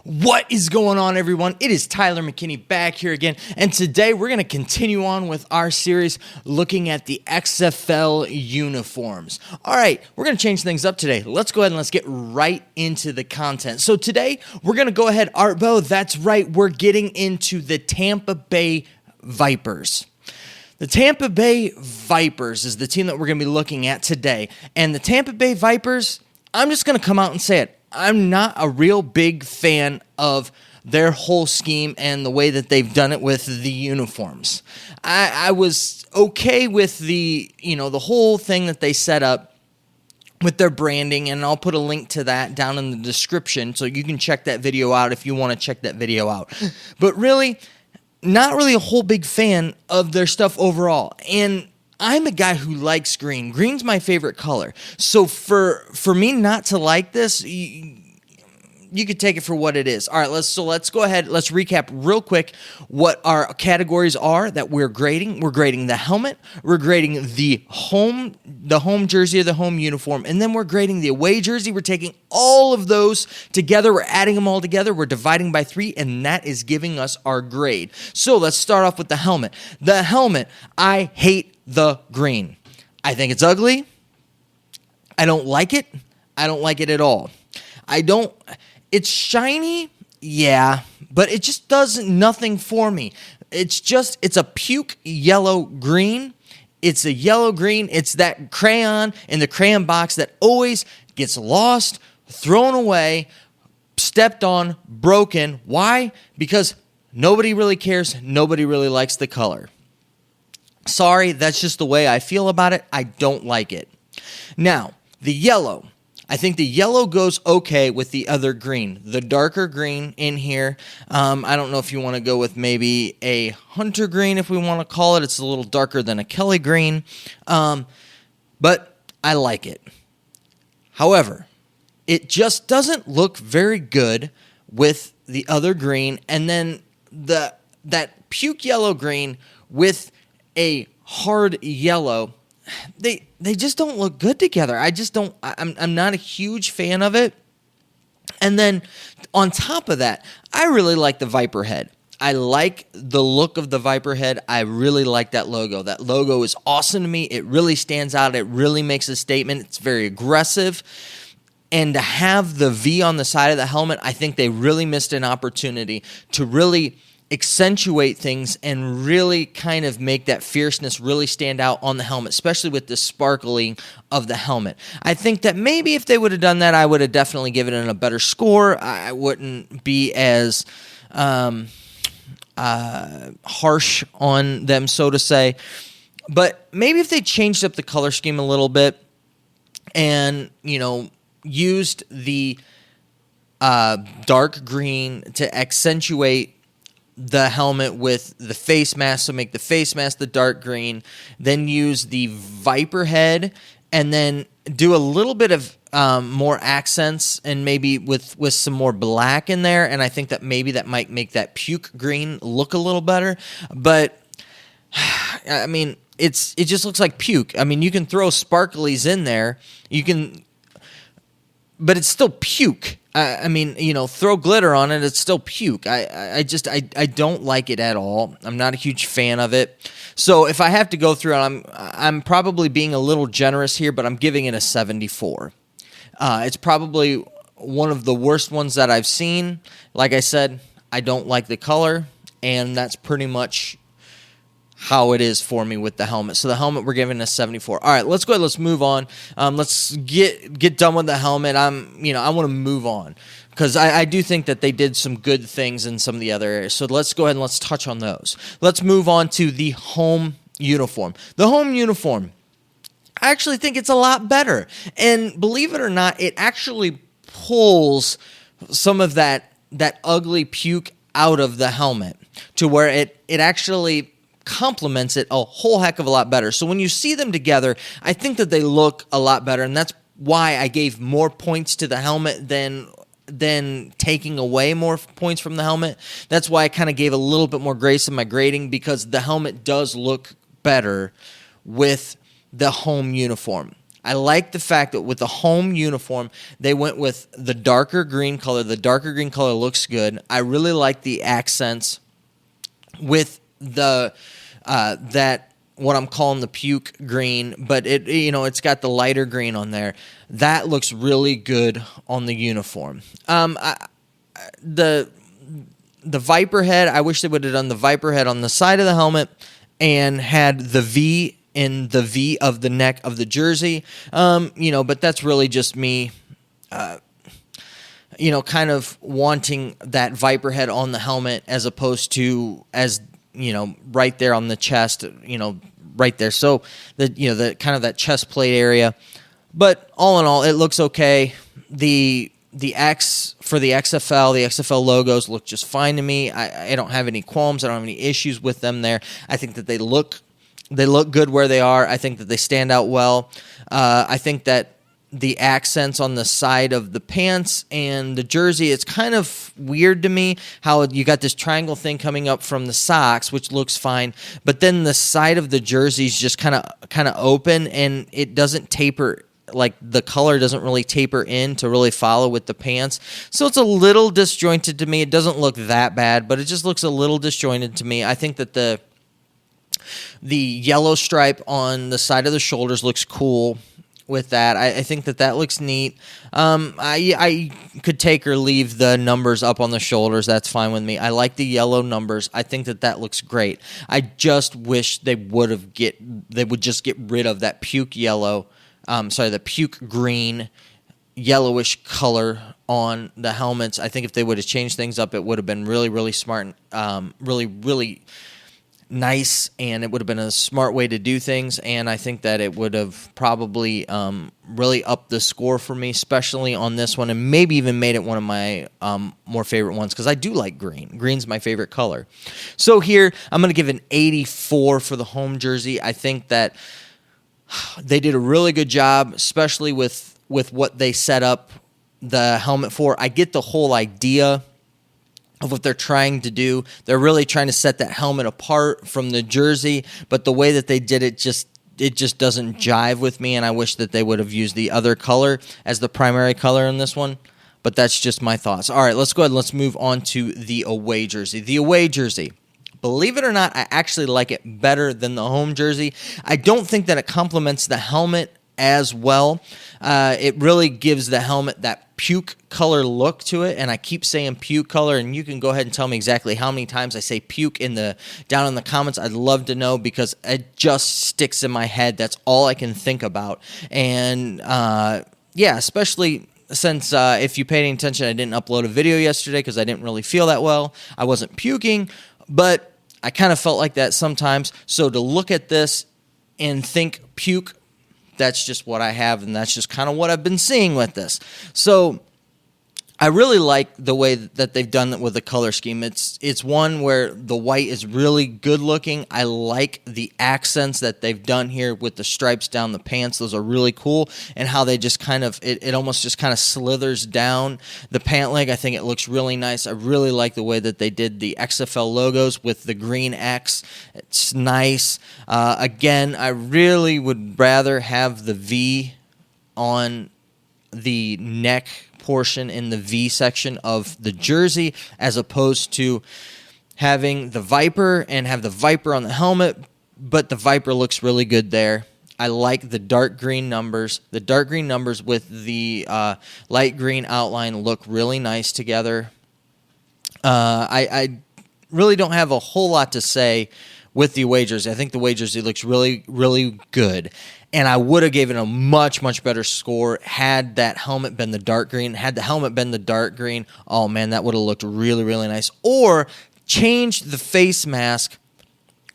What is going on, everyone? It is Tyler McKinney back here again, and today we're going to continue on with our series looking at the XFL uniforms. All right, we're going to change things up today. Let's go ahead and let's get right into the content. So today we're going to go ahead, Artbo, that's right, we're getting into the Tampa Bay Vipers. The Tampa Bay Vipers is the team that we're going to be looking at today, and the Tampa Bay Vipers, I'm just going to come out and say it. I'm not a real big fan of their whole scheme and the way that they've done it with the uniforms. I was okay with the whole thing that they set up with their branding, and I'll put a link to that down in the description so you can check that video out if you want to check that video out. But really, not really a whole big fan of their stuff overall. And I'm a guy who likes green. Green's my favorite color. So for me not to like this, you could take it for what it is. All right, let's go ahead. Let's recap real quick what our categories are that we're grading. We're grading the helmet, we're grading the home jersey or the home uniform, and then we're grading the away jersey. We're taking all of those together, we're adding them all together, we're dividing by 3, and that is giving us our grade. So let's start off with the helmet. The helmet, I hate the green. I think it's ugly. I don't like it. I don't like it at all. It's shiny, yeah, but it just does nothing for me. It's a puke yellow green. It's a yellow green. It's that crayon in the crayon box that always gets lost, thrown away, stepped on, broken. Why? Because nobody really cares. Nobody really likes the color. Sorry, that's just the way I feel about it. I don't like it. Now, the yellow. I think the yellow goes okay with the other green. The darker green in here, I don't know if you want to go with maybe a hunter green, if we want to call it. It's a little darker than a Kelly green, but I like it. However, it just doesn't look very good with the other green, and then that puke yellow green with a hard yellow, they just don't look good together. I'm not a huge fan of it. And then on top of that, I really like the Viper head. I like the look of the Viper head. I really like that logo. That logo is awesome to me. It really stands out. It really makes a statement. It's very aggressive. And to have the V on the side of the helmet, I think they really missed an opportunity to really accentuate things and really kind of make that fierceness really stand out on the helmet, especially with the sparkling of the helmet. I think that maybe if they would have done that, I would have definitely given it a better score. I wouldn't be as harsh on them, so to say. But maybe if they changed up the color scheme a little bit and, used the dark green to accentuate the helmet with the face mask, so make the face mask the dark green, then use the Viper head, and then do a little bit of more accents and maybe with some more black in there, and I think that maybe that might make that puke green look a little better. But I mean, it just looks like puke. I mean, you can throw sparklies in there, but it's still puke. Throw glitter on it, it's still puke. I don't like it at all. I'm not a huge fan of it. So if I have to go through it, I'm probably being a little generous here, but I'm giving it a 74. It's probably one of the worst ones that I've seen. Like I said, I don't like the color, and that's pretty much how it is for me with the helmet. So the helmet, we're giving a 74. All right, let's go ahead. Let's move on. Let's get done with the helmet. I want to move on because I do think that they did some good things in some of the other areas. So let's go ahead and let's touch on those. Let's move on to the home uniform. The home uniform, I actually think it's a lot better. And believe it or not, it actually pulls some of that ugly puke out of the helmet to where it actually complements it a whole heck of a lot better. So when you see them together, I think that they look a lot better, and that's why I gave more points to the helmet than taking away more points from the helmet. That's why I kind of gave a little bit more grace in my grading, because the helmet does look better with the home uniform. I like the fact that with the home uniform, they went with the darker green color. The darker green color looks good. I really like the accents with the that what I'm calling the puke green, but it's got the lighter green on there. That looks really good on the uniform. The Viper head, I wish they would have done the Viper head on the side of the helmet and had the V in the V of the neck of the jersey. But that's really just me, kind of wanting that Viper head on the helmet as opposed to right there on the chest, right there. So the kind of that chest plate area. But all in all, it looks okay. The X for the XFL logos look just fine to me. I don't have any qualms. I don't have any issues with them there. I think that they look good where they are. I think that they stand out well. I think that the accents on the side of the pants and the jersey, it's kind of weird to me how you got this triangle thing coming up from the socks, which looks fine, but then the side of the jersey is just kind of open, and it doesn't taper. Like the color doesn't really taper in to really follow with the pants. So it's a little disjointed to me. It doesn't look that bad, but it just looks a little disjointed to me. I think that the yellow stripe on the side of the shoulders looks cool with that. I think that looks neat. I could take or leave the numbers up on the shoulders. That's fine with me. I like the yellow numbers. I think that looks great. I just wish they would just get rid of that puke yellow. The puke green, yellowish color on the helmets. I think if they would have changed things up, it would have been really, really smart, really, really nice, and it would have been a smart way to do things. And I think that it would have probably really upped the score for me, especially on this one, and maybe even made it one of my more favorite ones, because I do like green. Green's my favorite color. So here, I'm going to give an 84 for the home jersey. I think that they did a really good job, especially with what they set up the helmet for. I get the whole idea of what they're trying to do. They're really trying to set that helmet apart from the jersey, but the way that they did it just doesn't jive with me, and I wish that they would have used the other color as the primary color in this one. But that's just my thoughts. All right, let's go ahead and let's move on to the away jersey. The away jersey. Believe it or not, I actually like it better than the home jersey. I don't think that it complements the helmet as well. It really gives the helmet that puke color look to it, and I keep saying puke color, and you can go ahead and tell me exactly how many times I say puke down in the comments. I'd love to know, because it just sticks in my head. That's all I can think about. And especially since if you paid any attention, I didn't upload a video yesterday because I didn't really feel that well. I wasn't puking, but I kind of felt like that sometimes. So to look at this and think puke, that's just what I have, and that's just kind of what I've been seeing with this. So I really like the way that they've done it with the color scheme. It's one where the white is really good looking. I like the accents that they've done here with the stripes down the pants. Those are really cool, and how they just kind of, it almost just kind of slithers down the pant leg. I think it looks really nice. I really like the way that they did the XFL logos with the green X. It's nice. Again, I really would rather have the V on the neck portion in the V section of the jersey, as opposed to having the Viper and have the Viper on the helmet, but the Viper looks really good there. I like the dark green numbers. The dark green numbers with the light green outline look really nice together. I really don't have a whole lot to say with the away jersey. I think the away jersey looks really, really good. And I would have given a much, much better score had that helmet been the dark green. Had the helmet been the dark green, oh man, that would have looked really, really nice. Or change the face mask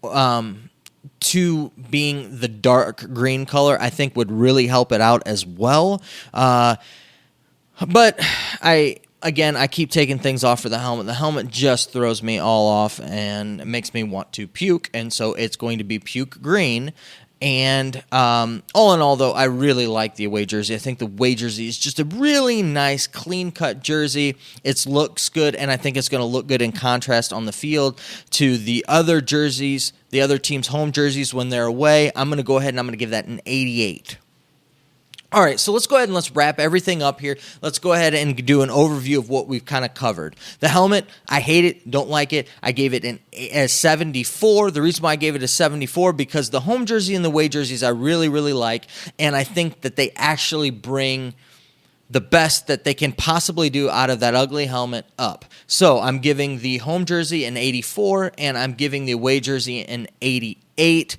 to being the dark green color, I think would really help it out as well. But I keep taking things off for the helmet. The helmet just throws me all off and makes me want to puke, and so it's going to be puke green. And all in all, though, I really like the away jersey. I think the away jersey is just a really nice, clean-cut jersey. It looks good, and I think it's going to look good in contrast on the field to the other jerseys, the other team's home jerseys when they're away. I'm going to go ahead and I'm going to give that an 88. All right, so let's go ahead and let's wrap everything up here. Let's go ahead and do an overview of what we've kind of covered. The helmet, I hate it, don't like it. I gave it a 74. The reason why I gave it a 74 because the home jersey and the away jerseys I really, really like, and I think that they actually bring the best that they can possibly do out of that ugly helmet up. So I'm giving the home jersey an 84, and I'm giving the away jersey an 88.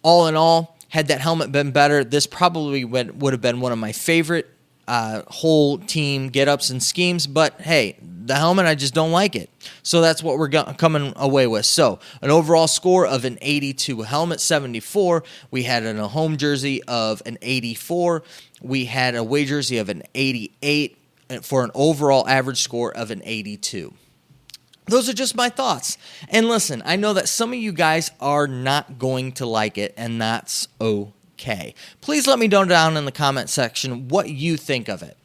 All in all, had that helmet been better, this probably would have been one of my favorite whole team get-ups and schemes. But, hey, the helmet, I just don't like it. So that's what we're coming away with. So an overall score of an 82. Helmet, 74. We had a home jersey of an 84. We had a away jersey of an 88 for an overall average score of an 82. Those are just my thoughts. And listen, I know that some of you guys are not going to like it, and that's okay. Please let me know down in the comment section what you think of it.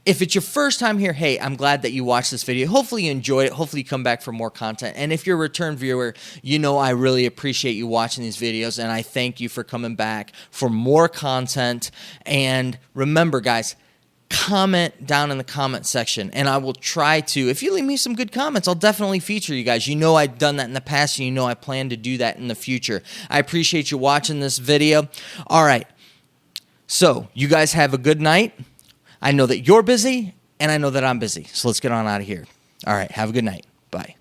If it's your first time here, hey, I'm glad that you watched this video. Hopefully you enjoyed it. Hopefully you come back for more content. And if you're a return viewer, you know I really appreciate you watching these videos, and I thank you for coming back for more content. And remember, guys, comment down in the comment section, and I will try to, if you leave me some good comments, I'll definitely feature you guys. You know I've done that in the past, and you know I plan to do that in the future. I appreciate you watching this video. All right, so you guys have a good night. I know that you're busy, and I know that I'm busy, so let's get on out of here. All right, have a good night. Bye.